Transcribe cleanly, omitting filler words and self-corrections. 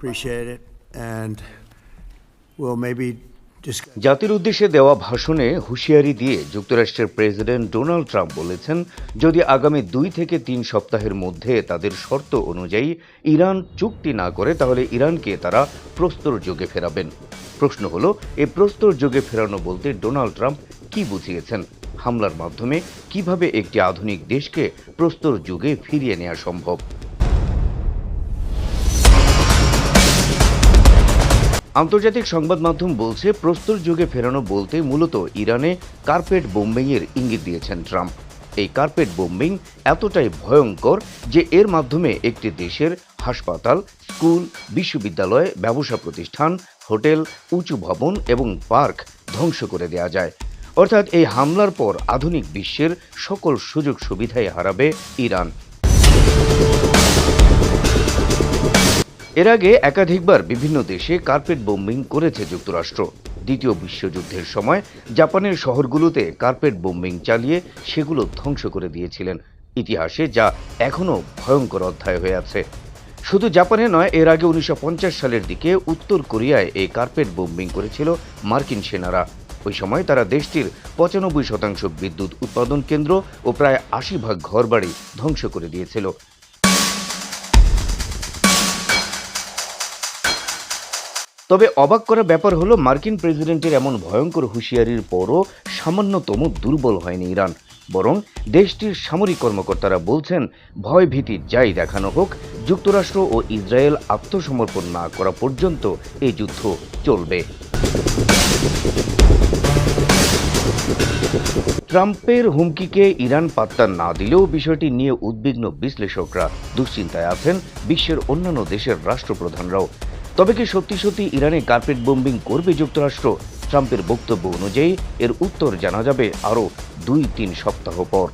Appreciate it, and we'll maybe discuss. জাতির উদ্দেশ্যে দেওয়া ভাষণে হুঁশিয়ারি দিয়ে যুক্তরাষ্ট্রের প্রেসিডেন্ট ডোনাল্ড ট্রাম্প বলেছেন, যদি আগামী 2 থেকে 3 সপ্তাহের মধ্যে তাদের শর্ত অনুযায়ী ইরান চুক্তি না করে তাহলে ইরানকে তারা প্রস্তর যুগে ফেরাবেন। প্রশ্ন হলো, এই প্রস্তর যুগে ফেরানো বলতে ডোনাল্ড ট্রাম্প কি বুঝিয়েছেন? হামলার মাধ্যমে কিভাবে একটি আধুনিক দেশকে প্রস্তর যুগে ফিরিয়ে নেওয়া সম্ভব? আন্তর্জাতিক সংবাদ মাধ্যম বলছে, প্রস্তর যুগে ফেরানো বলতে মূলত ইরানে কার্পেট বোম্বিংয়ের ইঙ্গিত দিয়েছেন ট্রাম্প। এই কার্পেট বোম্বিং এতটাই ভয়ঙ্কর যে এর মাধ্যমে একটি দেশের হাসপাতাল, স্কুল, বিশ্ববিদ্যালয়, ব্যবসা প্রতিষ্ঠান, হোটেল, উঁচু ভবন এবং পার্ক ধ্বংস করে দেয়া যায়। অর্থাৎ এই হামলার পর আধুনিক বিশ্বের সকল সুযোগ সুবিধাই হারাবে ইরান। এর আগে একাধিকবার বিভিন্ন দেশে কার্পেট বোম্বিং করেছে যুক্তরাষ্ট্র। দ্বিতীয় বিশ্বযুদ্ধের সময় জাপানের শহরগুলোতে কার্পেট বোম্বিং চালিয়ে সেগুলো ধ্বংস করে দিয়েছিলেন ইতিহাসে, যা এখনও ভয়ঙ্কর অধ্যায় হয়ে আছে। শুধু জাপানে নয়, এর আগে 1950 সালের দিকে উত্তর কোরিয়ায় এই কার্পেট বোম্বিং করেছিল মার্কিন সেনারা। ওই সময় তারা দেশটির 95% বিদ্যুৎ উৎপাদন কেন্দ্র ও প্রায় 80% ঘরবাড়ি ধ্বংস করে দিয়েছিল। তবে অবাক করা ব্যাপার হলো, মার্কিন প্রেসিডেন্টের এমন ভয়ঙ্কর হুঁশিয়ারির পরও সামান্যতম দুর্বল হয়নি ইরান। বরং দেশটির সামরিক কর্মকর্তারা বলছেন, ভয় ভীতি যাই দেখানো হোক, যুক্তরাষ্ট্র ও ইসরায়েল আত্মসমর্পণ না করা পর্যন্ত এই যুদ্ধ চলবে। ট্রাম্পের হুমকিকে ইরান পাত্তা না দিলেও বিষয়টি নিয়ে উদ্বিগ্ন বিশ্লেষকরা। দুশ্চিন্তায় আছেন বিশ্বের অন্যান্য দেশের রাষ্ট্রপ্রধানরাও। তবে কি সত্যি সত্যি ইরানে কার্পেট বোম্বিং করবে যুক্তরাষ্ট্র? ট্রাম্পের বক্তব্য অনুযায়ী এর উত্তর জানা যাবে আরও 2-3 সপ্তাহ পর।